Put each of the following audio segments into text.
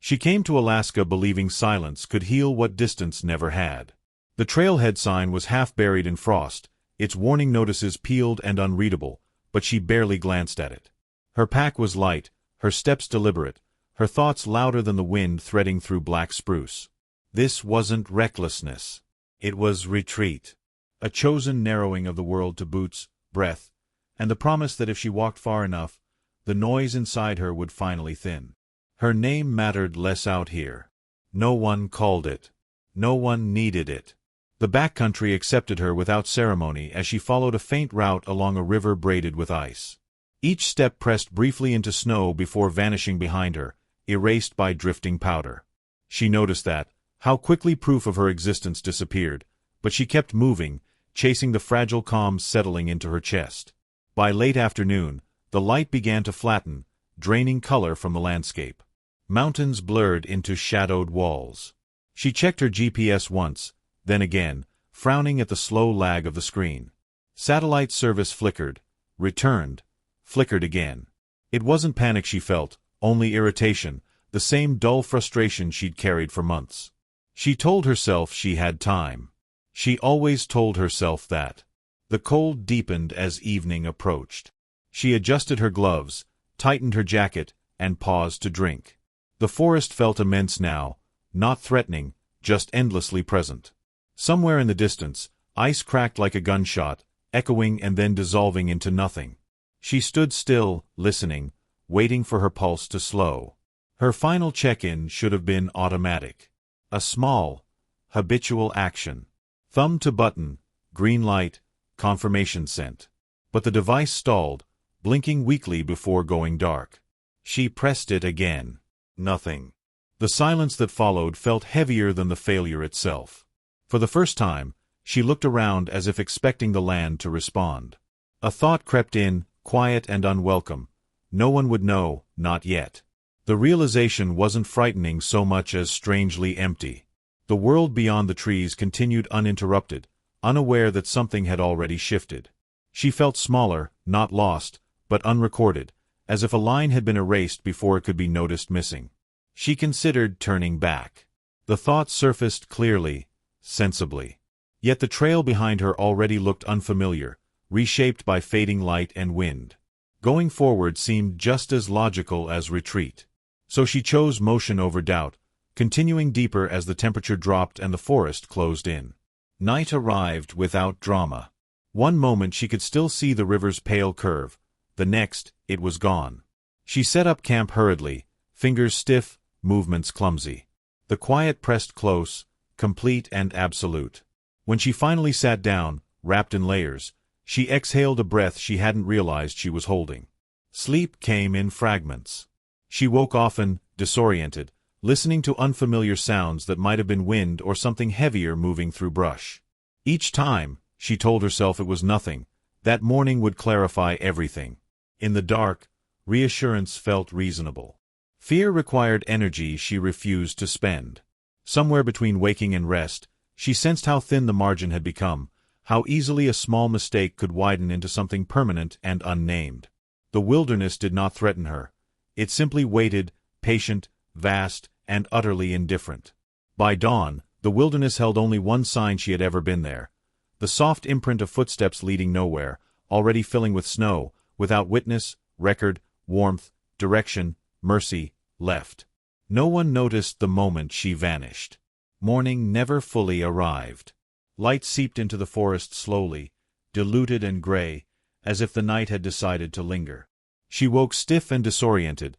She came to Alaska believing silence could heal what distance never had. The trailhead sign was half buried in frost, its warning notices peeled and unreadable, but she barely glanced at it. Her pack was light, her steps deliberate, her thoughts louder than the wind threading through black spruce. This wasn't recklessness. It was retreat. A chosen narrowing of the world to boots, breath, and the promise that if she walked far enough, the noise inside her would finally thin. Her name mattered less out here. No one called it. No one needed it. The backcountry accepted her without ceremony as she followed a faint route along a river braided with ice. Each step pressed briefly into snow before vanishing behind her, erased by drifting powder. She noticed that, how quickly proof of her existence disappeared, but she kept moving, chasing the fragile calm settling into her chest. By late afternoon, the light began to flatten, draining color from the landscape. Mountains blurred into shadowed walls. She checked her GPS once, then again, frowning at the slow lag of the screen. Satellite service flickered, returned, flickered again. It wasn't panic she felt, only irritation, the same dull frustration she'd carried for months. She told herself she had time. She always told herself that. The cold deepened as evening approached. She adjusted her gloves, tightened her jacket, and paused to drink. The forest felt immense now, not threatening, just endlessly present. Somewhere in the distance, ice cracked like a gunshot, echoing and then dissolving into nothing. She stood still, listening, waiting for her pulse to slow. Her final check-in should have been automatic. A small, habitual action. Thumb to button, green light, confirmation sent. But the device stalled, blinking weakly before going dark. She pressed it again. Nothing. The silence that followed felt heavier than the failure itself. For the first time, she looked around as if expecting the land to respond. A thought crept in, quiet and unwelcome. No one would know, not yet. The realization wasn't frightening so much as strangely empty. The world beyond the trees continued uninterrupted, unaware that something had already shifted. She felt smaller, not lost, but unrecorded, as if a line had been erased before it could be noticed missing. She considered turning back. The thought surfaced clearly, sensibly. Yet the trail behind her already looked unfamiliar, reshaped by fading light and wind. Going forward seemed just as logical as retreat. So she chose motion over doubt, continuing deeper as the temperature dropped and the forest closed in. Night arrived without drama. One moment she could still see the river's pale curve, the next, it was gone. She set up camp hurriedly, fingers stiff, movements clumsy. The quiet pressed close, complete and absolute. When she finally sat down, wrapped in layers, she exhaled a breath she hadn't realized she was holding. Sleep came in fragments. She woke often, disoriented, listening to unfamiliar sounds that might have been wind or something heavier moving through brush. Each time, she told herself it was nothing. That morning would clarify everything. In the dark, reassurance felt reasonable. Fear required energy she refused to spend. Somewhere between waking and rest, she sensed how thin the margin had become, how easily a small mistake could widen into something permanent and unnamed. The wilderness did not threaten her. It simply waited, patient, vast, and utterly indifferent. By dawn, the wilderness held only one sign she had ever been there. The soft imprint of footsteps leading nowhere, already filling with snow, without witness, record, warmth, direction, mercy, left. No one noticed the moment she vanished. Morning never fully arrived. Light seeped into the forest slowly, diluted and gray, as if the night had decided to linger. She woke stiff and disoriented,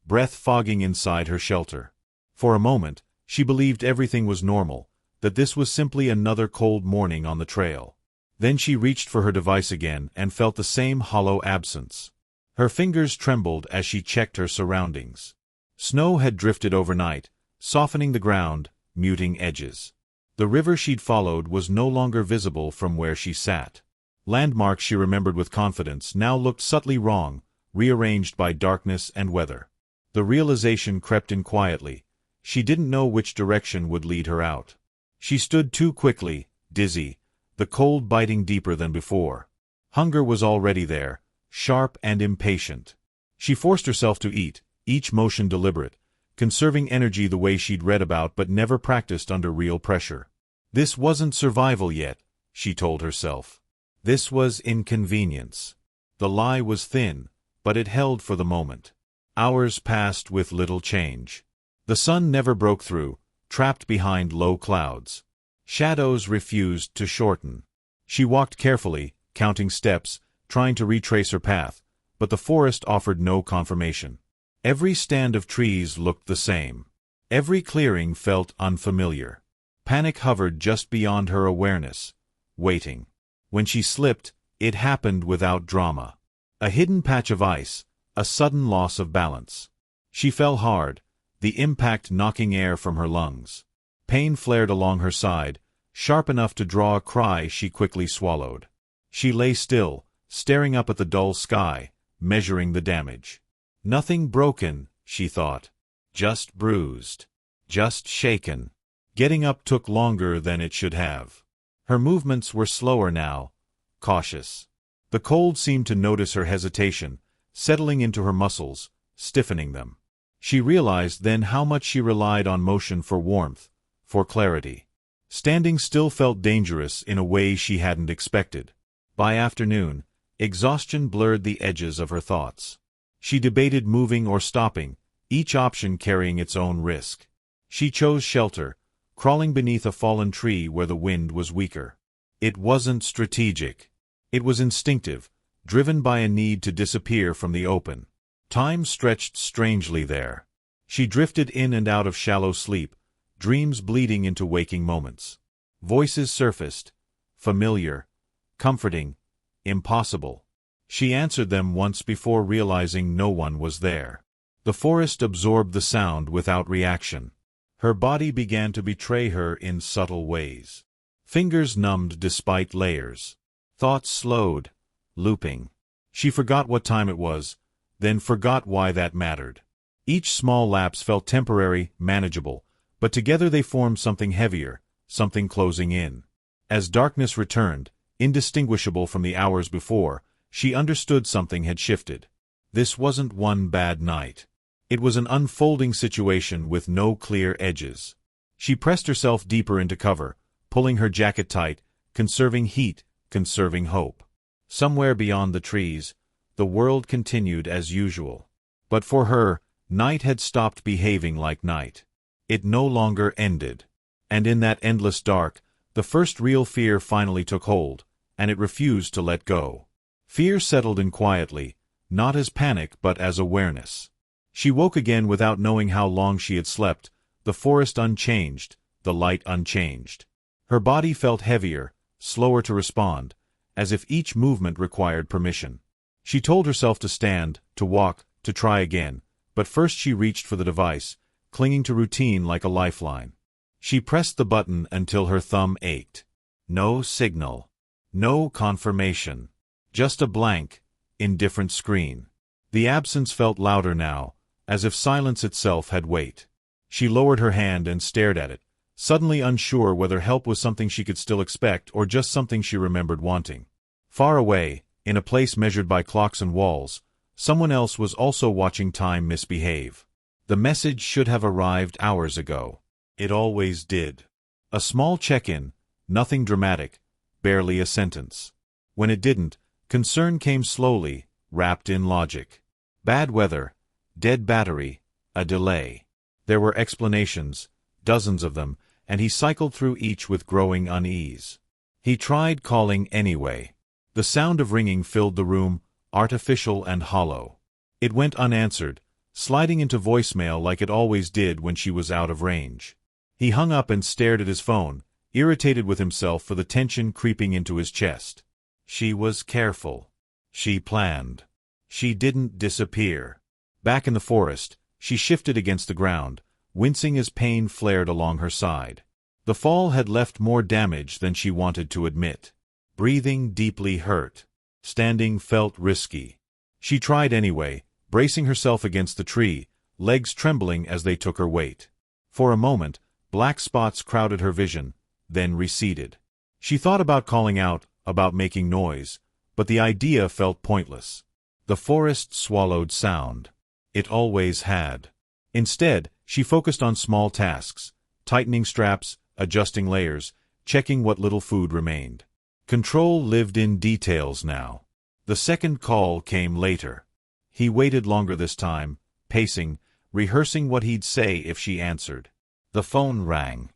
breath fogging inside her shelter. For a moment, she believed everything was normal, that this was simply another cold morning on the trail. Then she reached for her device again and felt the same hollow absence. Her fingers trembled as she checked her surroundings. Snow had drifted overnight, softening the ground, muting edges. The river she'd followed was no longer visible from where she sat. Landmarks she remembered with confidence now looked subtly wrong, rearranged by darkness and weather. The realization crept in quietly. She didn't know which direction would lead her out. She stood too quickly, dizzy, the cold biting deeper than before. Hunger was already there, sharp and impatient. She forced herself to eat, each motion deliberate, conserving energy the way she'd read about but never practiced under real pressure. This wasn't survival yet, she told herself. This was inconvenience. The lie was thin, but it held for the moment. Hours passed with little change. The sun never broke through, trapped behind low clouds. Shadows refused to shorten. She walked carefully, counting steps, trying to retrace her path, but the forest offered no confirmation. Every stand of trees looked the same. Every clearing felt unfamiliar. Panic hovered just beyond her awareness, waiting. When she slipped, it happened without drama. A hidden patch of ice, a sudden loss of balance. She fell hard, the impact knocking air from her lungs. Pain flared along her side, sharp enough to draw a cry she quickly swallowed. She lay still, staring up at the dull sky, measuring the damage. Nothing broken, she thought. Just bruised. Just shaken. Getting up took longer than it should have. Her movements were slower now, cautious. The cold seemed to notice her hesitation, settling into her muscles, stiffening them. She realized then how much she relied on motion for warmth, for clarity. Standing still felt dangerous in a way she hadn't expected. By afternoon, exhaustion blurred the edges of her thoughts. She debated moving or stopping, each option carrying its own risk. She chose shelter, crawling beneath a fallen tree where the wind was weaker. It wasn't strategic. It was instinctive, driven by a need to disappear from the open. Time stretched strangely there. She drifted in and out of shallow sleep, dreams bleeding into waking moments. Voices surfaced, familiar, comforting, impossible. She answered them once before realizing no one was there. The forest absorbed the sound without reaction. Her body began to betray her in subtle ways. Fingers numbed despite layers. Thoughts slowed, looping. She forgot what time it was, then forgot why that mattered. Each small lapse felt temporary, manageable, but together they formed something heavier, something closing in. As darkness returned, indistinguishable from the hours before, she understood something had shifted. This wasn't one bad night. It was an unfolding situation with no clear edges. She pressed herself deeper into cover, pulling her jacket tight, conserving heat, conserving hope. Somewhere beyond the trees, the world continued as usual. But for her, night had stopped behaving like night. It no longer ended. And in that endless dark, the first real fear finally took hold, and it refused to let go. Fear settled in quietly, not as panic but as awareness. She woke again without knowing how long she had slept, the forest unchanged, the light unchanged. Her body felt heavier, slower to respond, as if each movement required permission. She told herself to stand, to walk, to try again, but first she reached for the device, clinging to routine like a lifeline. She pressed the button until her thumb ached. No signal. No confirmation. Just a blank, indifferent screen. The absence felt louder now, as if silence itself had weight. She lowered her hand and stared at it, suddenly unsure whether help was something she could still expect or just something she remembered wanting. Far away, in a place measured by clocks and walls, someone else was also watching time misbehave. The message should have arrived hours ago. It always did. A small check-in, nothing dramatic, barely a sentence. When it didn't, concern came slowly, wrapped in logic. Bad weather, dead battery, a delay. There were explanations, dozens of them, and he cycled through each with growing unease. He tried calling anyway. The sound of ringing filled the room, artificial and hollow. It went unanswered, sliding into voicemail like it always did when she was out of range. He hung up and stared at his phone, irritated with himself for the tension creeping into his chest. She was careful. She planned. She didn't disappear. Back in the forest, she shifted against the ground, wincing as pain flared along her side. The fall had left more damage than she wanted to admit. Breathing deeply hurt. Standing felt risky. She tried anyway, bracing herself against the tree, legs trembling as they took her weight. For a moment, black spots crowded her vision, then receded. She thought about calling out, about making noise, but the idea felt pointless. The forest swallowed sound. It always had. Instead, she focused on small tasks, tightening straps, adjusting layers, checking what little food remained. Control lived in details now. The second call came later. He waited longer this time, pacing, rehearsing what he'd say if she answered. The phone rang.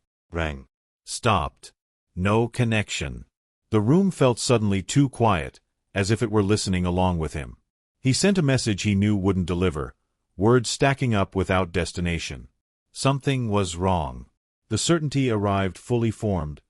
Stopped. No connection. The room felt suddenly too quiet, as if it were listening along with him. He sent a message he knew wouldn't deliver, words stacking up without destination. Something was wrong. The certainty arrived fully formed,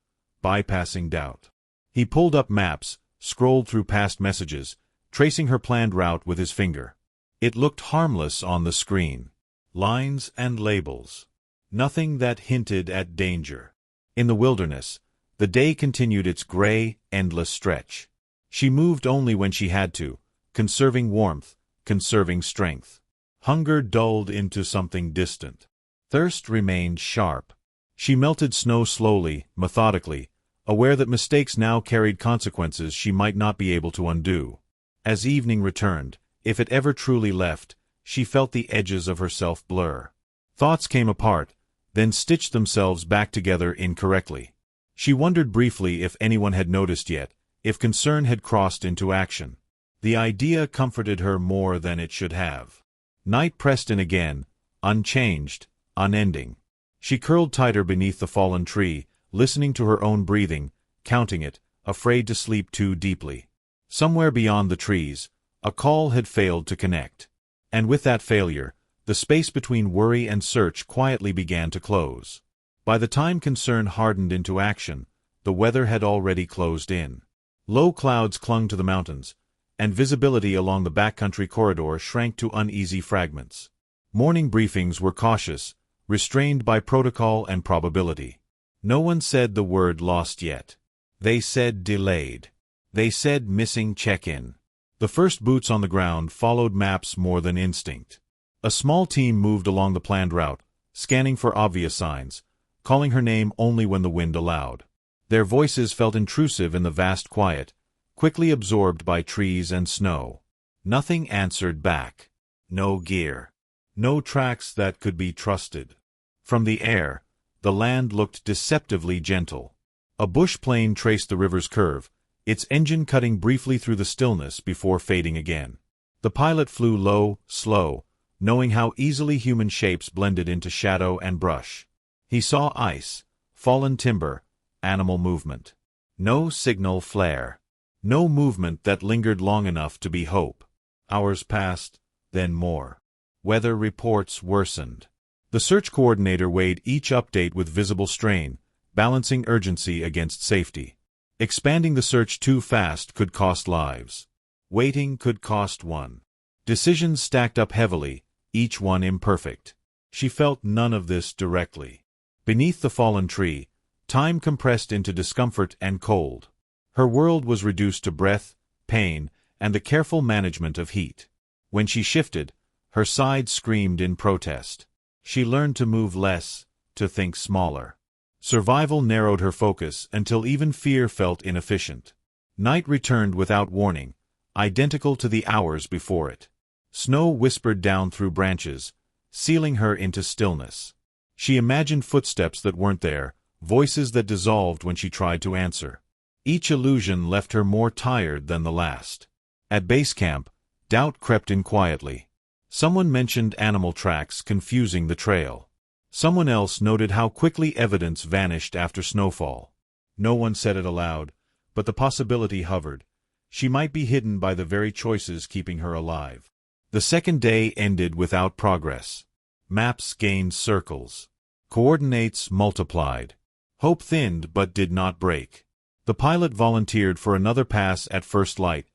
bypassing doubt. He pulled up maps, scrolled through past messages, tracing her planned route with his finger. It looked harmless on the screen. Lines and labels. Nothing that hinted at danger. In the wilderness, the day continued its gray, endless stretch. She moved only when she had to, conserving warmth, conserving strength. Hunger dulled into something distant. Thirst remained sharp. She melted snow slowly, methodically, aware that mistakes now carried consequences she might not be able to undo. As evening returned, if it ever truly left, she felt the edges of herself blur. Thoughts came apart, then stitched themselves back together incorrectly. She wondered briefly if anyone had noticed yet, if concern had crossed into action. The idea comforted her more than it should have. Night pressed in again, unchanged, unending. She curled tighter beneath the fallen tree, listening to her own breathing, counting it, afraid to sleep too deeply. Somewhere beyond the trees, a call had failed to connect. And with that failure, the space between worry and search quietly began to close. By the time concern hardened into action, the weather had already closed in. Low clouds clung to the mountains, and visibility along the backcountry corridor shrank to uneasy fragments. Morning briefings were cautious, restrained by protocol and probability. No one said the word lost yet. They said delayed. They said missing check-in. The first boots on the ground followed maps more than instinct. A small team moved along the planned route, scanning for obvious signs, calling her name only when the wind allowed. Their voices felt intrusive in the vast quiet, quickly absorbed by trees and snow. Nothing answered back. No gear. No tracks that could be trusted. From the air, the land looked deceptively gentle. A bush plane traced the river's curve, its engine cutting briefly through the stillness before fading again. The pilot flew low, slow, knowing how easily human shapes blended into shadow and brush. He saw ice, fallen timber, animal movement. No signal flare. No movement that lingered long enough to be hope. Hours passed, then more. Weather reports worsened. The search coordinator weighed each update with visible strain, balancing urgency against safety. Expanding the search too fast could cost lives. Waiting could cost one. Decisions stacked up heavily, each one imperfect. She felt none of this directly. Beneath the fallen tree, time compressed into discomfort and cold. Her world was reduced to breath, pain, and the careful management of heat. When she shifted, her side screamed in protest. She learned to move less, to think smaller. Survival narrowed her focus until even fear felt inefficient. Night returned without warning, identical to the hours before it. Snow whispered down through branches, sealing her into stillness. She imagined footsteps that weren't there, voices that dissolved when she tried to answer. Each illusion left her more tired than the last. At base camp, doubt crept in quietly. Someone mentioned animal tracks confusing the trail. Someone else noted how quickly evidence vanished after snowfall. No one said it aloud, but the possibility hovered. She might be hidden by the very choices keeping her alive. The second day ended without progress. Maps gained circles. Coordinates multiplied. Hope thinned but did not break. The pilot volunteered for another pass at first light,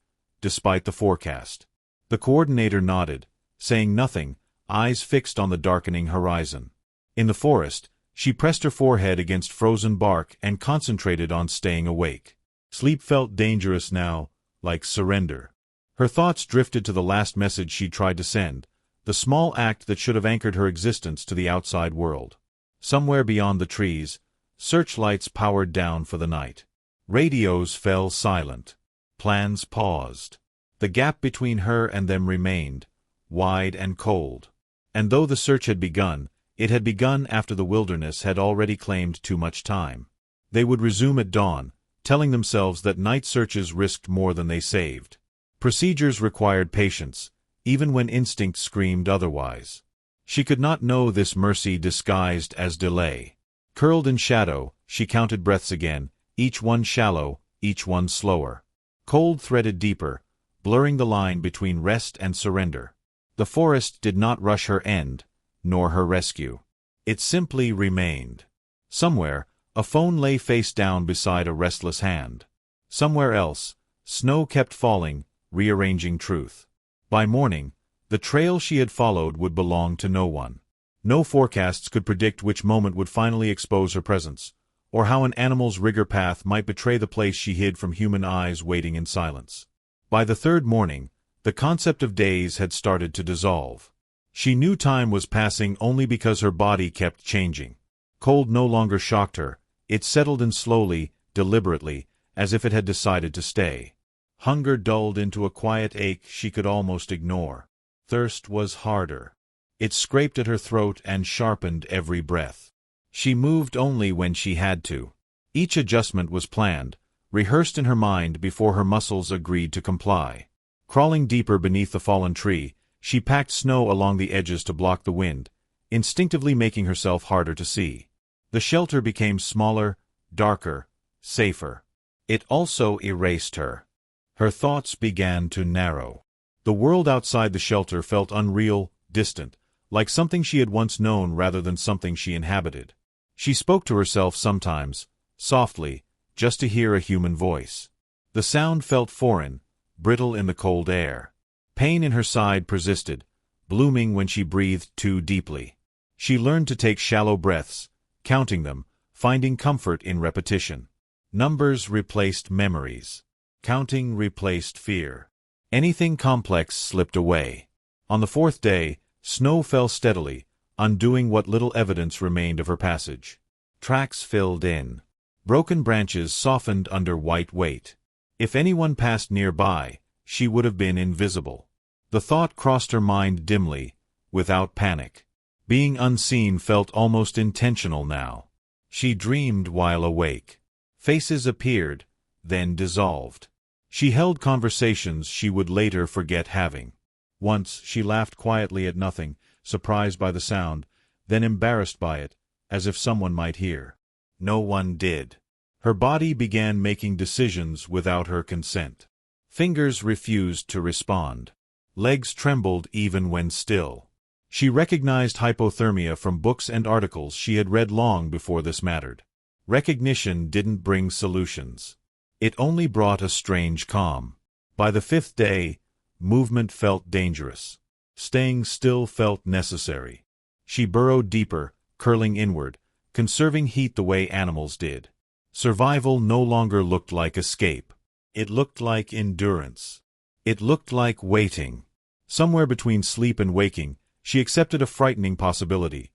despite the forecast. The coordinator nodded, saying nothing, eyes fixed on the darkening horizon. In the forest, she pressed her forehead against frozen bark and concentrated on staying awake. Sleep felt dangerous now, like surrender. Her thoughts drifted to the last message she'd tried to send, the small act that should have anchored her existence to the outside world. Somewhere beyond the trees, searchlights powered down for the night. Radios fell silent. Plans paused. The gap between her and them remained, wide and cold. And though the search had begun, it had begun after the wilderness had already claimed too much time. They would resume at dawn, telling themselves that night searches risked more than they saved. Procedures required patience, even when instinct screamed otherwise. She could not know this mercy disguised as delay. Curled in shadow, she counted breaths again, each one shallow, each one slower. Cold threaded deeper, blurring the line between rest and surrender. The forest did not rush her end, nor her rescue. It simply remained. Somewhere, a phone lay face down beside a restless hand. Somewhere else, snow kept falling, rearranging truth. By morning, the trail she had followed would belong to no one. No forecasts could predict which moment would finally expose her presence, or how an animal's rigor path might betray the place she hid from human eyes waiting in silence. By the third morning, the concept of days had started to dissolve. She knew time was passing only because her body kept changing. Cold no longer shocked her, it settled in slowly, deliberately, as if it had decided to stay. Hunger dulled into a quiet ache she could almost ignore. Thirst was harder. It scraped at her throat and sharpened every breath. She moved only when she had to. Each adjustment was planned, rehearsed in her mind before her muscles agreed to comply. Crawling deeper beneath the fallen tree, she packed snow along the edges to block the wind, instinctively making herself harder to see. The shelter became smaller, darker, safer. It also erased her. Her thoughts began to narrow. The world outside the shelter felt unreal, distant, like something she had once known rather than something she inhabited. She spoke to herself sometimes, softly, just to hear a human voice. The sound felt foreign, brittle in the cold air. Pain in her side persisted, blooming when she breathed too deeply. She learned to take shallow breaths, counting them, finding comfort in repetition. Numbers replaced memories. Counting replaced fear. Anything complex slipped away. On the fourth day, snow fell steadily, undoing what little evidence remained of her passage. Tracks filled in. Broken branches softened under white weight. If anyone passed nearby, she would have been invisible. The thought crossed her mind dimly, without panic. Being unseen felt almost intentional now. She dreamed while awake. Faces appeared, then dissolved. She held conversations she would later forget having. Once she laughed quietly at nothing, surprised by the sound, then embarrassed by it, as if someone might hear. No one did. Her body began making decisions without her consent. Fingers refused to respond. Legs trembled even when still. She recognized hypothermia from books and articles she had read long before this mattered. Recognition didn't bring solutions. It only brought a strange calm. By the fifth day, movement felt dangerous. Staying still felt necessary. She burrowed deeper, curling inward, conserving heat the way animals did. Survival no longer looked like escape. It looked like endurance. It looked like waiting. Somewhere between sleep and waking, she accepted a frightening possibility.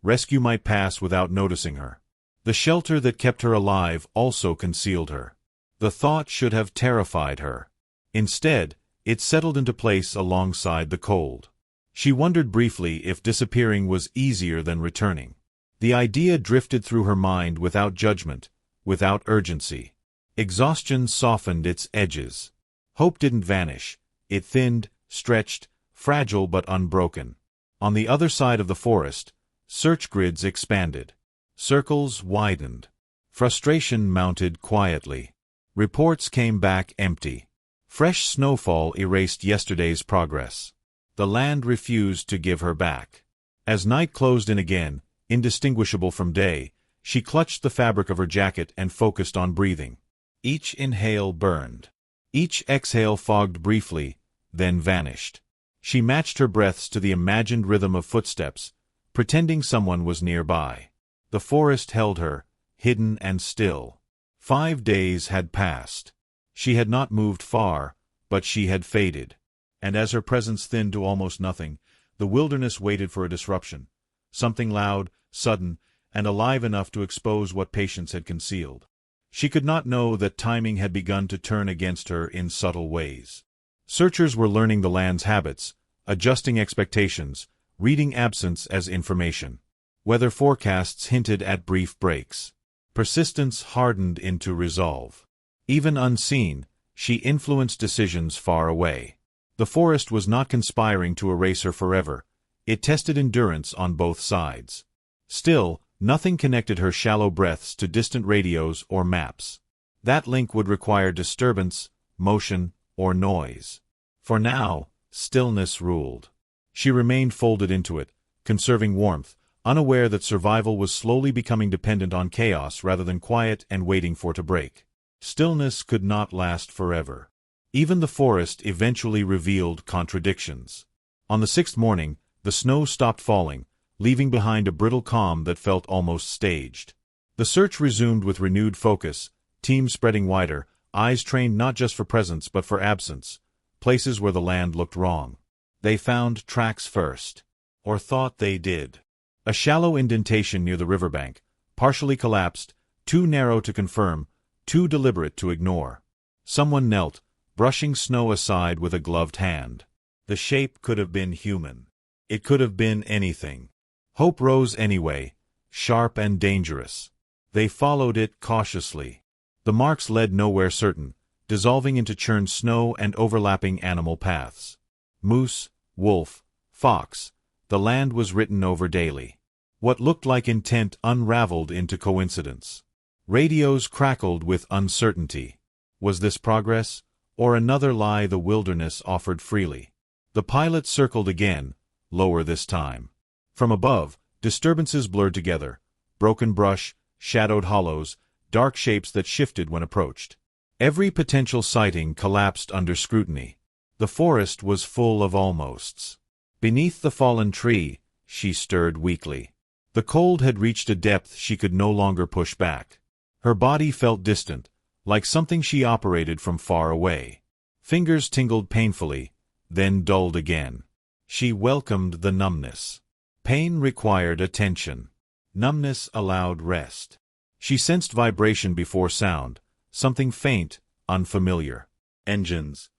Rescue might pass without noticing her. The shelter that kept her alive also concealed her. The thought should have terrified her. Instead, it settled into place alongside the cold. She wondered briefly if disappearing was easier than returning. The idea drifted through her mind without judgment, without urgency. Exhaustion softened its edges. Hope didn't vanish. It thinned, stretched, fragile but unbroken. On the other side of the forest, search grids expanded. Circles widened. Frustration mounted quietly. Reports came back empty. Fresh snowfall erased yesterday's progress. The land refused to give her back. As night closed in again, indistinguishable from day, she clutched the fabric of her jacket and focused on breathing. Each inhale burned. Each exhale fogged briefly, then vanished. She matched her breaths to the imagined rhythm of footsteps, pretending someone was nearby. The forest held her, hidden and still. 5 days had passed. She had not moved far, but she had faded. And as her presence thinned to almost nothing, the wilderness waited for a disruption. Something loud, sudden, and alive enough to expose what patience had concealed. She could not know that timing had begun to turn against her in subtle ways. Searchers were learning the land's habits, adjusting expectations, reading absence as information. Weather forecasts hinted at brief breaks. Persistence hardened into resolve. Even unseen, she influenced decisions far away. The forest was not conspiring to erase her forever. It tested endurance on both sides. Still, nothing connected her shallow breaths to distant radios or maps. That link would require disturbance, motion, or noise. For now, stillness ruled. She remained folded into it, conserving warmth, unaware that survival was slowly becoming dependent on chaos rather than quiet and waiting for it to break. Stillness could not last forever. Even the forest eventually revealed contradictions. On the sixth morning, the snow stopped falling, leaving behind a brittle calm that felt almost staged. The search resumed with renewed focus, teams spreading wider, eyes trained not just for presence but for absence, places where the land looked wrong. They found tracks first. Or thought they did. A shallow indentation near the riverbank, partially collapsed, too narrow to confirm, too deliberate to ignore. Someone knelt, brushing snow aside with a gloved hand. The shape could have been human. It could have been anything. Hope rose anyway, sharp and dangerous. They followed it cautiously. The marks led nowhere certain, dissolving into churned snow and overlapping animal paths. Moose, wolf, fox, the land was written over daily. What looked like intent unraveled into coincidence. Radios crackled with uncertainty. Was this progress, or another lie the wilderness offered freely? The pilot circled again, lower this time. From above, disturbances blurred together. Broken brush, shadowed hollows, dark shapes that shifted when approached. Every potential sighting collapsed under scrutiny. The forest was full of almosts. Beneath the fallen tree, she stirred weakly. The cold had reached a depth she could no longer push back. Her body felt distant, like something she operated from far away. Fingers tingled painfully, then dulled again. She welcomed the numbness. Pain required attention. Numbness allowed rest. She sensed vibration before sound, something faint, unfamiliar. Engines,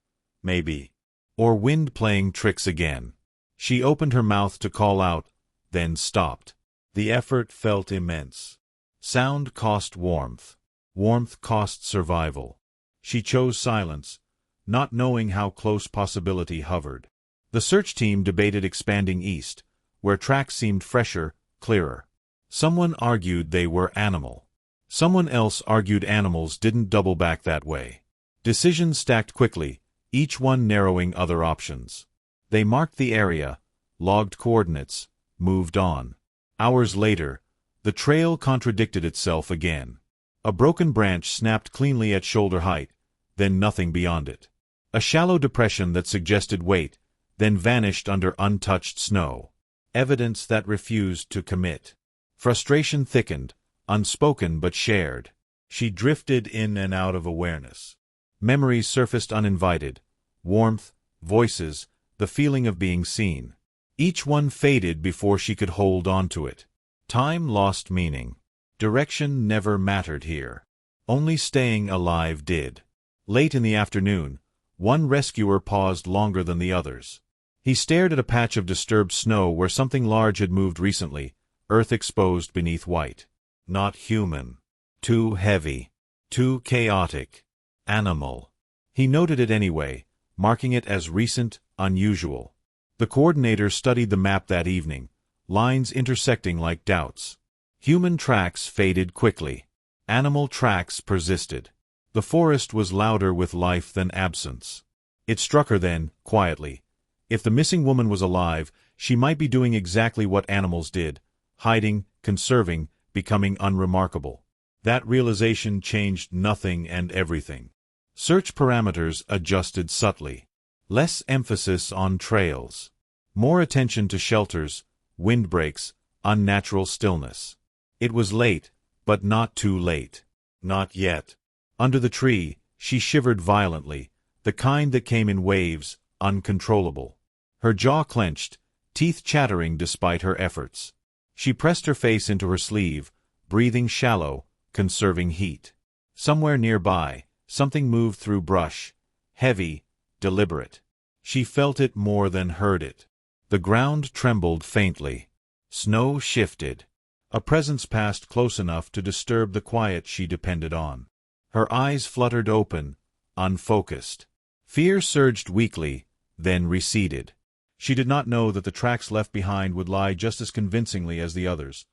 maybe. Or wind playing tricks again. She opened her mouth to call out, then stopped. The effort felt immense. Sound cost warmth. Warmth cost survival. She chose silence, not knowing how close possibility hovered. The search team debated expanding east, where tracks seemed fresher, clearer. Someone argued they were animal. Someone else argued animals didn't double back that way. Decisions stacked quickly, each one narrowing other options. They marked the area, logged coordinates, moved on. Hours later, the trail contradicted itself again. A broken branch snapped cleanly at shoulder height, then nothing beyond it. A shallow depression that suggested weight, then vanished under untouched snow. Evidence that refused to commit. Frustration thickened, unspoken but shared. She drifted in and out of awareness. Memories surfaced uninvited. Warmth, voices, the feeling of being seen. Each one faded before she could hold on to it. Time lost meaning. Direction never mattered here. Only staying alive did. Late in the afternoon, one rescuer paused longer than the others. He stared at a patch of disturbed snow where something large had moved recently, earth exposed beneath white. Not human. Too heavy. Too chaotic. Animal. He noted it anyway, marking it as recent, unusual. The coordinator studied the map that evening, lines intersecting like doubts. Human tracks faded quickly. Animal tracks persisted. The forest was louder with life than absence. It struck her then, quietly. If the missing woman was alive, she might be doing exactly what animals did, hiding, conserving, becoming unremarkable. That realization changed nothing and everything. Search parameters adjusted subtly. Less emphasis on trails. More attention to shelters, windbreaks, unnatural stillness. It was late, but not too late. Not yet. Under the tree, she shivered violently, the kind that came in waves, uncontrollable. Her jaw clenched, teeth chattering despite her efforts. She pressed her face into her sleeve, breathing shallow, conserving heat. Somewhere nearby, something moved through brush, heavy, deliberate. She felt it more than heard it. The ground trembled faintly. Snow shifted. A presence passed close enough to disturb the quiet she depended on. Her eyes fluttered open, unfocused. Fear surged weakly, then receded. She did not know that the tracks left behind would lie just as convincingly as the others,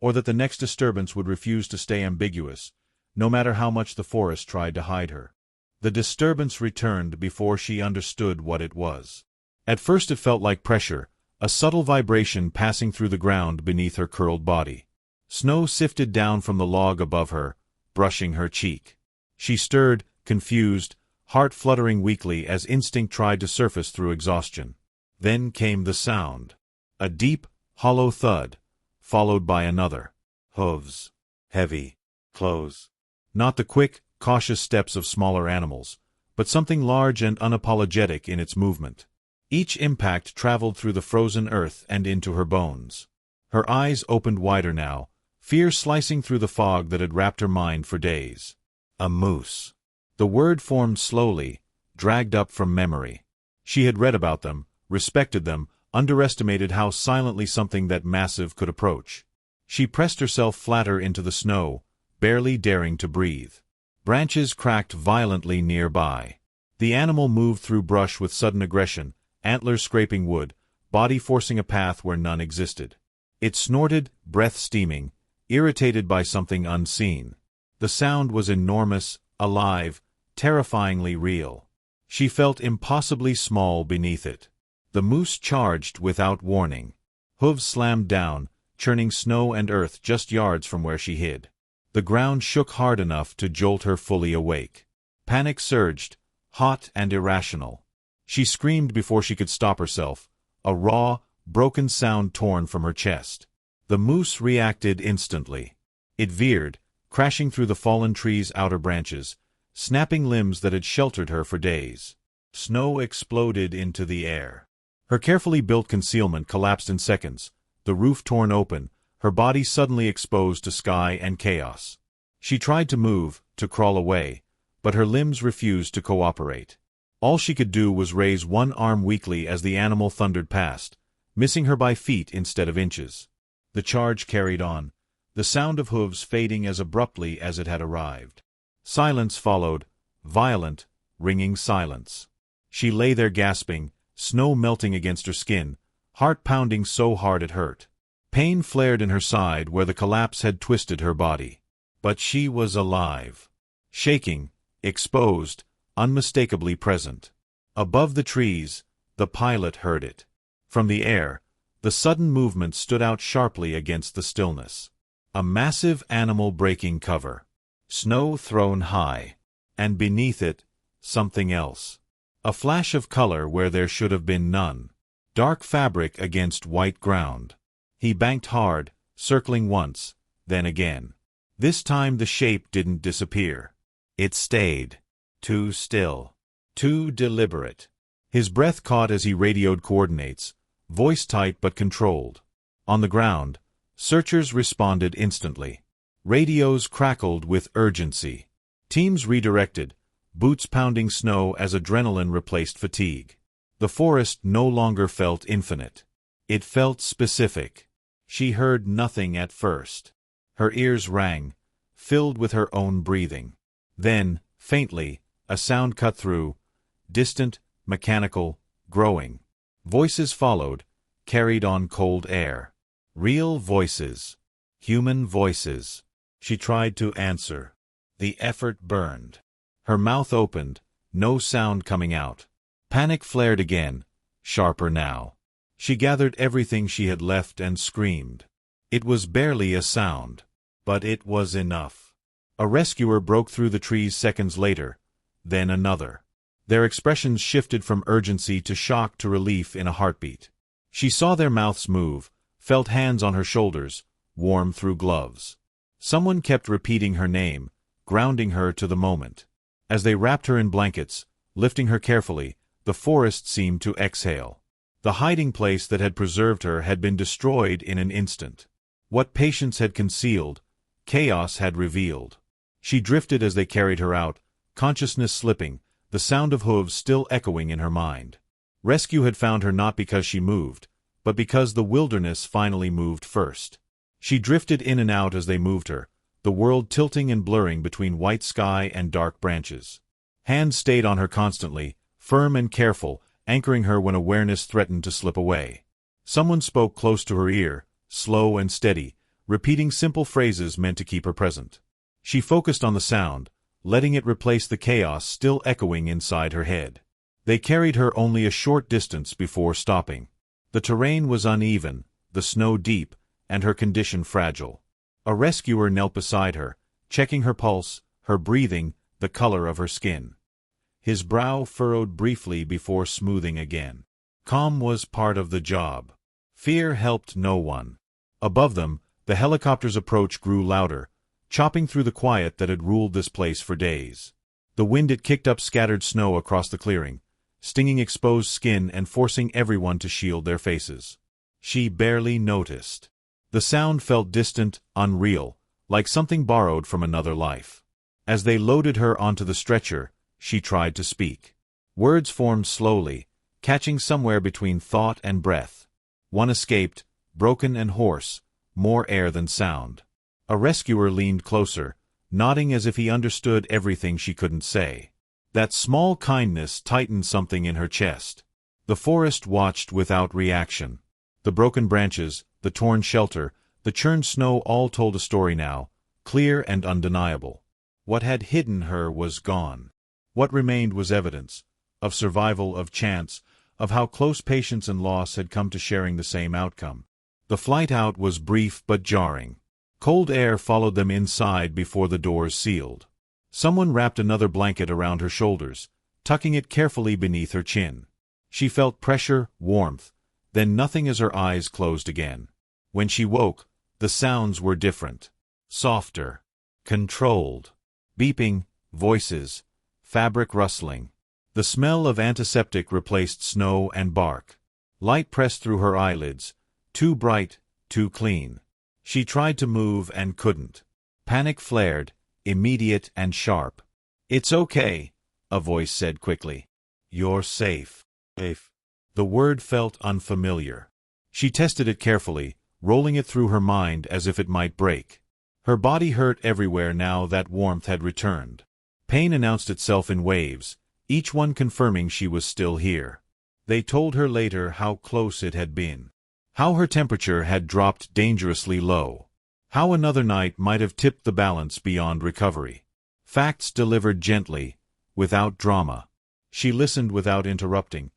or that the next disturbance would refuse to stay ambiguous, no matter how much the forest tried to hide her. The disturbance returned before she understood what it was. At first it felt like pressure, a subtle vibration passing through the ground beneath her curled body. Snow sifted down from the log above her, brushing her cheek. She stirred, confused, heart fluttering weakly as instinct tried to surface through exhaustion. Then came the sound. A deep, hollow thud, followed by another. Hooves. Heavy. Close. Not the quick, cautious steps of smaller animals, but something large and unapologetic in its movement. Each impact traveled through the frozen earth and into her bones. Her eyes opened wider now, fear slicing through the fog that had wrapped her mind for days. A moose. The word formed slowly, dragged up from memory. She had read about them, respected them, underestimated how silently something that massive could approach. She pressed herself flatter into the snow, barely daring to breathe. Branches cracked violently nearby. The animal moved through brush with sudden aggression, antlers scraping wood, body forcing a path where none existed. It snorted, breath steaming, irritated by something unseen. The sound was enormous, alive, terrifyingly real. She felt impossibly small beneath it. The moose charged without warning. Hooves slammed down, churning snow and earth just yards from where she hid. The ground shook hard enough to jolt her fully awake. Panic surged, hot and irrational. She screamed before she could stop herself, a raw, broken sound torn from her chest. The moose reacted instantly. It veered, crashing through the fallen tree's outer branches, snapping limbs that had sheltered her for days. Snow exploded into the air. Her carefully built concealment collapsed in seconds, the roof torn open, her body suddenly exposed to sky and chaos. She tried to move, to crawl away, but her limbs refused to cooperate. All she could do was raise one arm weakly as the animal thundered past, missing her by feet instead of inches. The charge carried on, the sound of hooves fading as abruptly as it had arrived. Silence followed, violent, ringing silence. She lay there gasping, snow melting against her skin, heart pounding so hard it hurt. Pain flared in her side where the collapse had twisted her body. But she was alive. Shaking, exposed, unmistakably present. Above the trees, the pilot heard it. From the air, the sudden movement stood out sharply against the stillness. A massive animal breaking cover. Snow thrown high. And beneath it, something else. A flash of color where there should have been none. Dark fabric against white ground. He banked hard, circling once, then again. This time the shape didn't disappear. It stayed. Too still. Too deliberate. His breath caught as he radioed coordinates, voice tight but controlled. On the ground, searchers responded instantly. Radios crackled with urgency. Teams redirected, boots pounding snow as adrenaline replaced fatigue. The forest no longer felt infinite. It felt specific. She heard nothing at first. Her ears rang, filled with her own breathing. Then, faintly, a sound cut through, distant, mechanical, growing. Voices followed, carried on cold air. Real voices. Human voices. She tried to answer. The effort burned. Her mouth opened, no sound coming out. Panic flared again, sharper now. She gathered everything she had left and screamed. It was barely a sound, but it was enough. A rescuer broke through the trees seconds later, then another. Their expressions shifted from urgency to shock to relief in a heartbeat. She saw their mouths move, felt hands on her shoulders, warm through gloves. Someone kept repeating her name, grounding her to the moment. As they wrapped her in blankets, lifting her carefully, the forest seemed to exhale. The hiding place that had preserved her had been destroyed in an instant. What patience had concealed, chaos had revealed. She drifted as they carried her out, consciousness slipping, the sound of hooves still echoing in her mind. Rescue had found her not because she moved, but because the wilderness finally moved first. She drifted in and out as they moved her, the world tilting and blurring between white sky and dark branches. Hands stayed on her constantly, firm and careful, anchoring her when awareness threatened to slip away. Someone spoke close to her ear, slow and steady, repeating simple phrases meant to keep her present. She focused on the sound, letting it replace the chaos still echoing inside her head. They carried her only a short distance before stopping. The terrain was uneven, the snow deep, and her condition fragile. A rescuer knelt beside her, checking her pulse, her breathing, the color of her skin. His brow furrowed briefly before smoothing again. Calm was part of the job. Fear helped no one. Above them, the helicopter's approach grew louder, chopping through the quiet that had ruled this place for days. The wind it kicked up scattered snow across the clearing, stinging exposed skin and forcing everyone to shield their faces. She barely noticed. The sound felt distant, unreal, like something borrowed from another life. As they loaded her onto the stretcher, she tried to speak. Words formed slowly, catching somewhere between thought and breath. One escaped, broken and hoarse, more air than sound. A rescuer leaned closer, nodding as if he understood everything she couldn't say. That small kindness tightened something in her chest. The forest watched without reaction. The broken branches, the torn shelter, the churned snow all told a story now, clear and undeniable. What had hidden her was gone. What remained was evidence, of survival, of chance, of how close patience and loss had come to sharing the same outcome. The flight out was brief but jarring. Cold air followed them inside before the doors sealed. Someone wrapped another blanket around her shoulders, tucking it carefully beneath her chin. She felt pressure, warmth, then nothing as her eyes closed again. When she woke, the sounds were different. Softer. Controlled. Beeping, voices, fabric rustling. The smell of antiseptic replaced snow and bark. Light pressed through her eyelids, too bright, too clean. She tried to move and couldn't. Panic flared, immediate and sharp. "It's okay," a voice said quickly. "You're safe." Safe. The word felt unfamiliar. She tested it carefully, rolling it through her mind as if it might break. Her body hurt everywhere now that warmth had returned. Pain announced itself in waves, each one confirming she was still here. They told her later how close it had been. How her temperature had dropped dangerously low. How another night might have tipped the balance beyond recovery. Facts delivered gently, without drama. She listened without interrupting,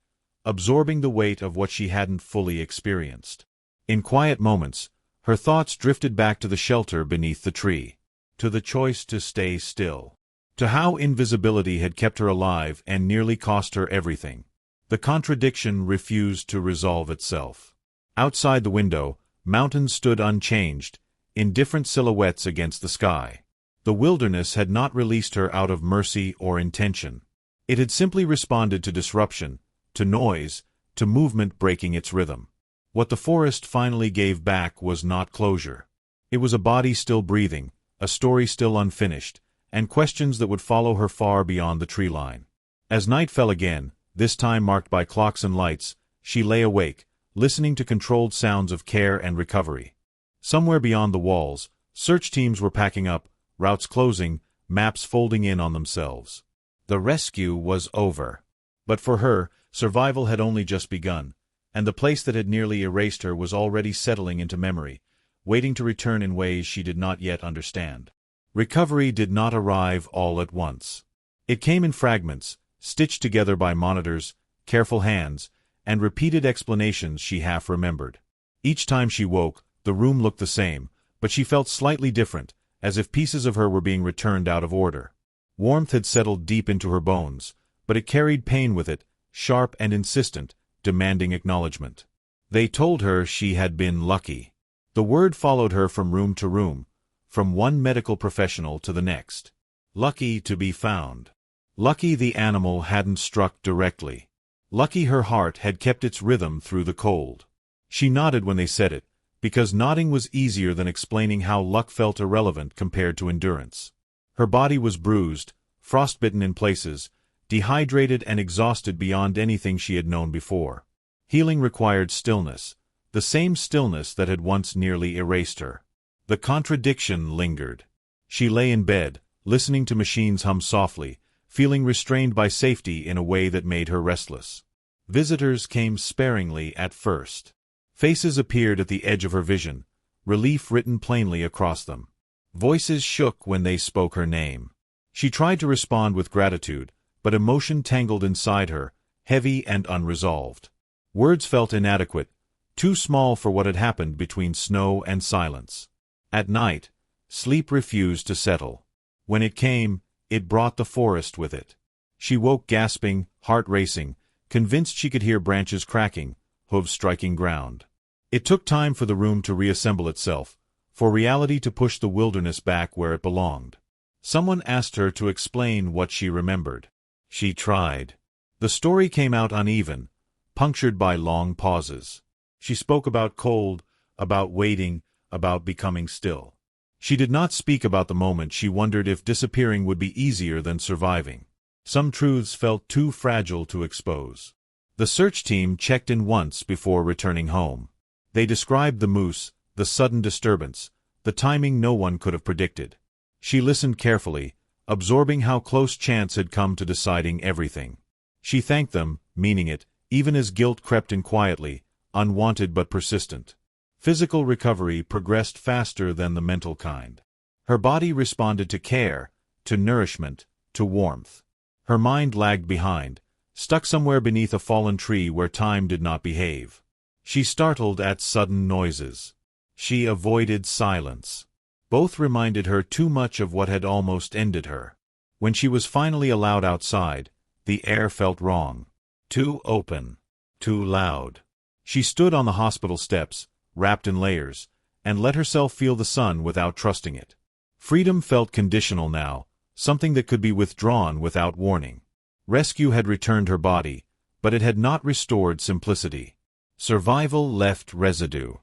absorbing the weight of what she hadn't fully experienced. In quiet moments, her thoughts drifted back to the shelter beneath the tree, to the choice to stay still, to how invisibility had kept her alive and nearly cost her everything. The contradiction refused to resolve itself. Outside the window, mountains stood unchanged, in different silhouettes against the sky. The wilderness had not released her out of mercy or intention. It had simply responded to disruption, to noise, to movement breaking its rhythm. What the forest finally gave back was not closure. It was a body still breathing, a story still unfinished, and questions that would follow her far beyond the tree line. As night fell again, this time marked by clocks and lights, she lay awake, listening to controlled sounds of care and recovery. Somewhere beyond the walls, search teams were packing up, routes closing, maps folding in on themselves. The rescue was over. But for her, survival had only just begun, and the place that had nearly erased her was already settling into memory, waiting to return in ways she did not yet understand. Recovery did not arrive all at once. It came in fragments, stitched together by monitors, careful hands, and repeated explanations she half remembered. Each time she woke, the room looked the same, but she felt slightly different, as if pieces of her were being returned out of order. Warmth had settled deep into her bones, but it carried pain with it, sharp and insistent, demanding acknowledgement. They told her she had been lucky. The word followed her from room to room, from one medical professional to the next. Lucky to be found. Lucky the animal hadn't struck directly. Lucky her heart had kept its rhythm through the cold. She nodded when they said it, because nodding was easier than explaining how luck felt irrelevant compared to endurance. Her body was bruised, frostbitten in places, dehydrated and exhausted beyond anything she had known before. Healing required stillness, the same stillness that had once nearly erased her. The contradiction lingered. She lay in bed, listening to machines hum softly, feeling restrained by safety in a way that made her restless. Visitors came sparingly at first. Faces appeared at the edge of her vision, relief written plainly across them. Voices shook when they spoke her name. She tried to respond with gratitude, but emotion tangled inside her, heavy and unresolved. Words felt inadequate, too small for what had happened between snow and silence. At night, sleep refused to settle. When it came, it brought the forest with it. She woke gasping, heart racing, convinced she could hear branches cracking, hooves striking ground. It took time for the room to reassemble itself, for reality to push the wilderness back where it belonged. Someone asked her to explain what she remembered. She tried. The story came out uneven, punctured by long pauses. She spoke about cold, about waiting, about becoming still. She did not speak about the moment she wondered if disappearing would be easier than surviving. Some truths felt too fragile to expose. The search team checked in once before returning home. They described the moose, the sudden disturbance, the timing no one could have predicted. She listened carefully, absorbing how close chance had come to deciding everything. She thanked them, meaning it, even as guilt crept in quietly, unwanted but persistent. Physical recovery progressed faster than the mental kind. Her body responded to care, to nourishment, to warmth. Her mind lagged behind, stuck somewhere beneath a fallen tree where time did not behave. She startled at sudden noises. She avoided silence. Both reminded her too much of what had almost ended her. When she was finally allowed outside, the air felt wrong. Too open. Too loud. She stood on the hospital steps, wrapped in layers, and let herself feel the sun without trusting it. Freedom felt conditional now, something that could be withdrawn without warning. Rescue had returned her body, but it had not restored simplicity. Survival left residue.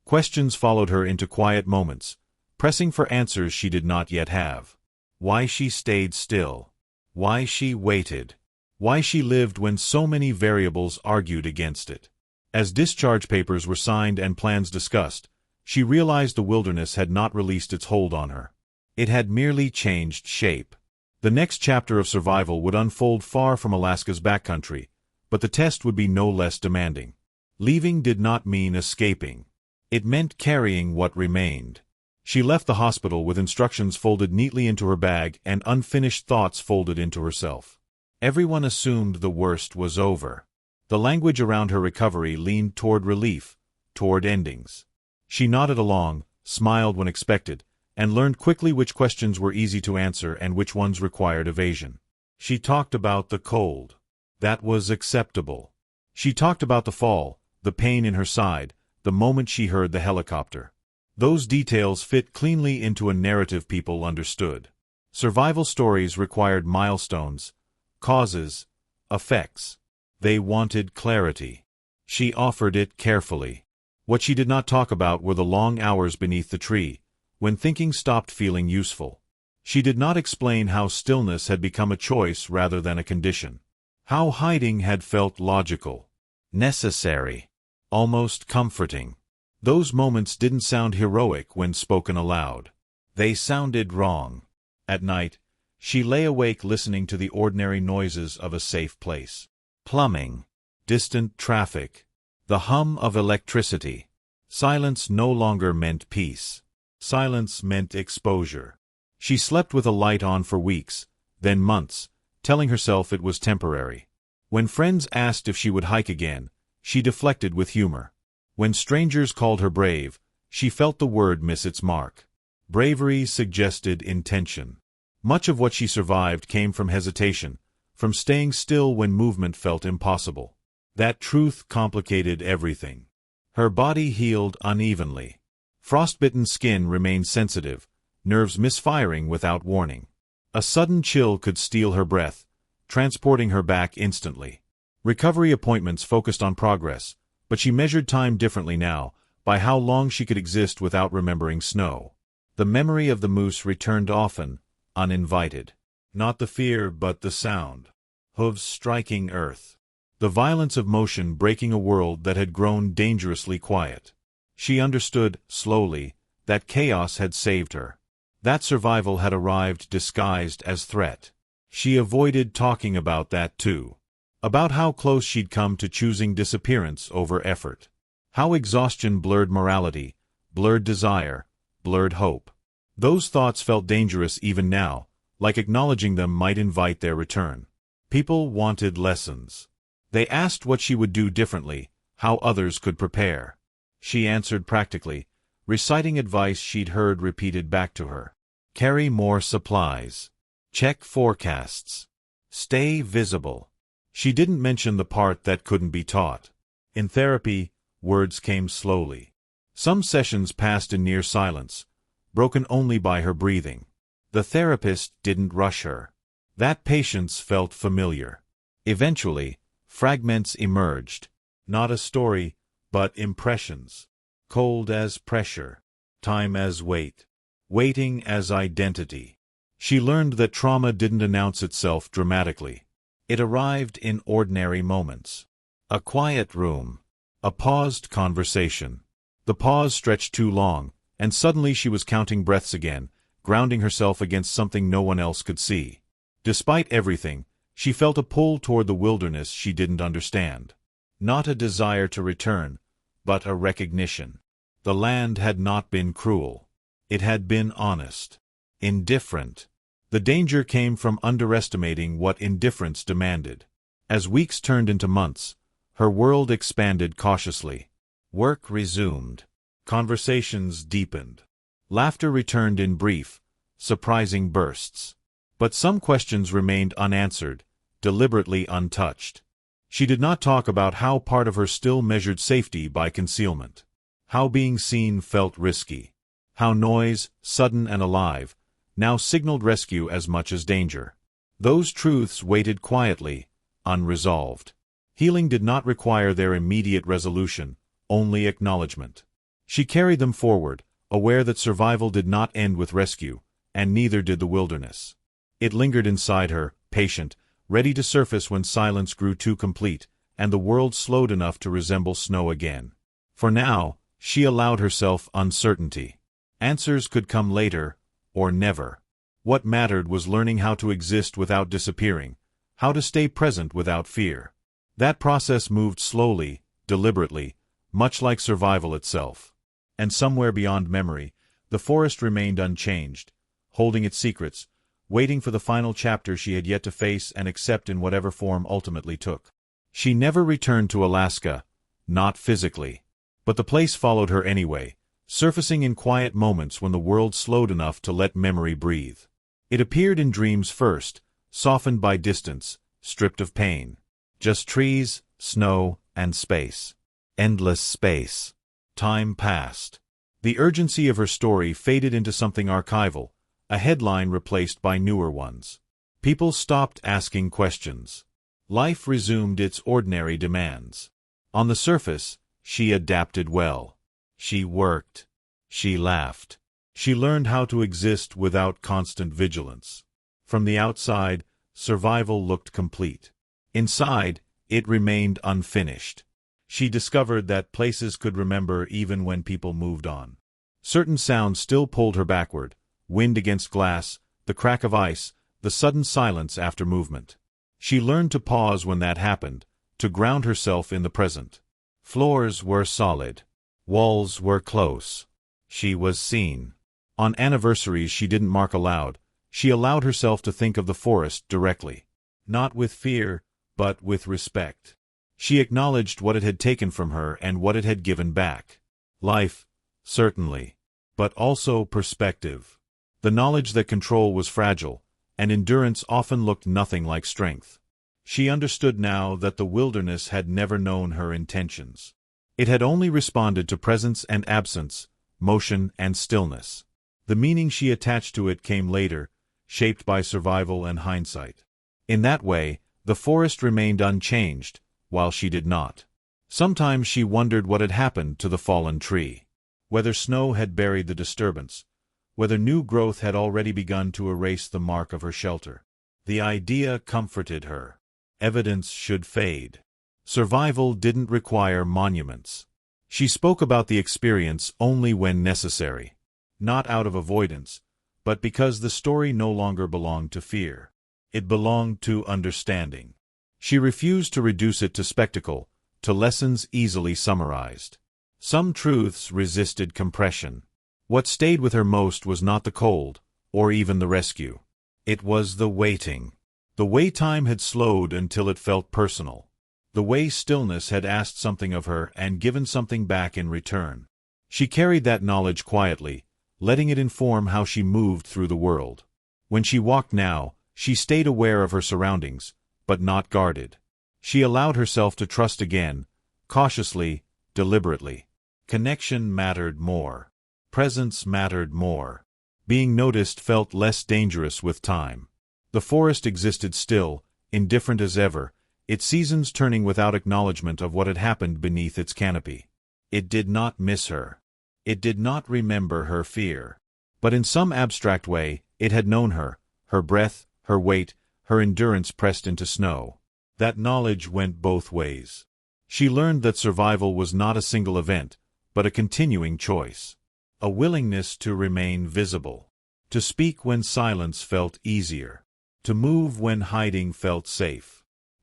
Questions followed her into quiet moments, pressing for answers she did not yet have. Why she stayed still. Why she waited. Why she lived when so many variables argued against it. As discharge papers were signed and plans discussed, she realized the wilderness had not released its hold on her. It had merely changed shape. The next chapter of survival would unfold far from Alaska's backcountry, but the test would be no less demanding. Leaving did not mean escaping. It meant carrying what remained. She left the hospital with instructions folded neatly into her bag and unfinished thoughts folded into herself. Everyone assumed the worst was over. The language around her recovery leaned toward relief, toward endings. She nodded along, smiled when expected, and learned quickly which questions were easy to answer and which ones required evasion. She talked about the cold. That was acceptable. She talked about the fall, the pain in her side, the moment she heard the helicopter. Those details fit cleanly into a narrative people understood. Survival stories required milestones, causes, effects. They wanted clarity. She offered it carefully. What she did not talk about were the long hours beneath the tree, when thinking stopped feeling useful. She did not explain how stillness had become a choice rather than a condition. How hiding had felt logical, necessary, almost comforting. Those moments didn't sound heroic when spoken aloud. They sounded wrong. At night, she lay awake listening to the ordinary noises of a safe place. Plumbing, distant traffic, the hum of electricity. Silence no longer meant peace. Silence meant exposure. She slept with a light on for weeks, then months, telling herself it was temporary. When friends asked if she would hike again, she deflected with humor. When strangers called her brave, she felt the word miss its mark. Bravery suggested intention. Much of what she survived came from hesitation, from staying still when movement felt impossible. That truth complicated everything. Her body healed unevenly. Frostbitten skin remained sensitive, nerves misfiring without warning. A sudden chill could steal her breath, transporting her back instantly. Recovery appointments focused on progress, but she measured time differently now, by how long she could exist without remembering snow. The memory of the moose returned often, uninvited. Not the fear, but the sound. Hooves striking earth. the violence of motion breaking a world that had grown dangerously quiet. She understood, slowly, that chaos had saved her. That survival had arrived disguised as threat. She avoided talking about that too. About how close she'd come to choosing disappearance over effort. How exhaustion blurred morality, blurred desire, blurred hope. Those thoughts felt dangerous even now, like acknowledging them might invite their return. People wanted lessons. They asked what she would do differently, how others could prepare. She answered practically, reciting advice she'd heard repeated back to her. Carry more supplies. Check forecasts. Stay visible. She didn't mention the part that couldn't be taught. In therapy, words came slowly. Some sessions passed in near silence, broken only by her breathing. The therapist didn't rush her. That patience felt familiar. Eventually, fragments emerged. Not a story, but impressions. Cold as pressure. Time as weight. Waiting as identity. She learned that trauma didn't announce itself dramatically. It arrived in ordinary moments. A quiet room. A paused conversation. The pause stretched too long, and suddenly she was counting breaths again, grounding herself against something no one else could see. Despite everything, she felt a pull toward the wilderness she didn't understand. Not a desire to return, but a recognition. The land had not been cruel. It had been honest. Indifferent. The danger came from underestimating what indifference demanded. As weeks turned into months, her world expanded cautiously. Work resumed. Conversations deepened. Laughter returned in brief, surprising bursts. But some questions remained unanswered, deliberately untouched. She did not talk about how part of her still measured safety by concealment. How being seen felt risky. How noise, sudden and alive, now signaled rescue as much as danger. Those truths waited quietly, unresolved. Healing did not require their immediate resolution, only acknowledgement. She carried them forward, aware that survival did not end with rescue, and neither did the wilderness. It lingered inside her, patient, ready to surface when silence grew too complete, and the world slowed enough to resemble snow again. For now, she allowed herself uncertainty. Answers could come later, or never. What mattered was learning how to exist without disappearing, how to stay present without fear. That process moved slowly, deliberately, much like survival itself. And somewhere beyond memory, the forest remained unchanged, holding its secrets, waiting for the final chapter she had yet to face and accept in whatever form ultimately took. She never returned to Alaska, not physically. But the place followed her anyway, surfacing in quiet moments when the world slowed enough to let memory breathe. It appeared in dreams first, softened by distance, stripped of pain. Just trees, snow, and space. Endless space. Time passed. The urgency of her story faded into something archival, a headline replaced by newer ones. People stopped asking questions. Life resumed its ordinary demands. On the surface, she adapted well. She worked. She laughed. She learned how to exist without constant vigilance. From the outside, survival looked complete. Inside, it remained unfinished. She discovered that places could remember even when people moved on. Certain sounds still pulled her backward, wind against glass, the crack of ice, the sudden silence after movement. She learned to pause when that happened, to ground herself in the present. Floors were solid. Walls were close. She was seen. On anniversaries she didn't mark aloud. She allowed herself to think of the forest directly. Not with fear, but with respect. She acknowledged what it had taken from her and what it had given back. Life, certainly. But also perspective. The knowledge that control was fragile, and endurance often looked nothing like strength. She understood now that the wilderness had never known her intentions. It had only responded to presence and absence, motion and stillness. The meaning she attached to it came later, shaped by survival and hindsight. In that way, the forest remained unchanged, while she did not. Sometimes she wondered what had happened to the fallen tree. Whether snow had buried the disturbance, whether new growth had already begun to erase the mark of her shelter. The idea comforted her. Evidence should fade. Survival didn't require monuments. She spoke about the experience only when necessary. Not out of avoidance, but because the story no longer belonged to fear. It belonged to understanding. She refused to reduce it to spectacle, to lessons easily summarized. Some truths resisted compression. What stayed with her most was not the cold, or even the rescue. It was the waiting. The way time had slowed until it felt personal. The way stillness had asked something of her and given something back in return. She carried that knowledge quietly, letting it inform how she moved through the world. When she walked now, she stayed aware of her surroundings, but not guarded. She allowed herself to trust again, cautiously, deliberately. Connection mattered more. Presence mattered more. Being noticed felt less dangerous with time. The forest existed still, indifferent as ever, its seasons turning without acknowledgement of what had happened beneath its canopy. It did not miss her. It did not remember her fear. But in some abstract way, it had known her, her breath, her weight, her endurance pressed into snow. That knowledge went both ways. She learned that survival was not a single event, but a continuing choice. A willingness to remain visible. To speak when silence felt easier. To move when hiding felt safe.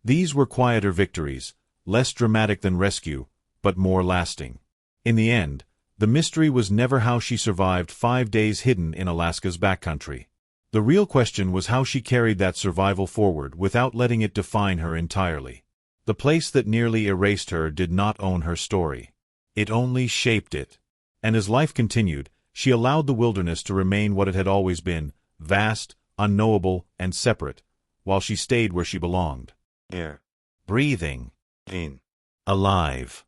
These were quieter victories, less dramatic than rescue, but more lasting. In the end, the mystery was never how she survived 5 days hidden in Alaska's backcountry. The real question was how she carried that survival forward without letting it define her entirely. The place that nearly erased her did not own her story. It only shaped it. And as life continued, she allowed the wilderness to remain what it had always been, vast, unknowable, and separate, while she stayed where she belonged. Here. Breathing. In. Alive.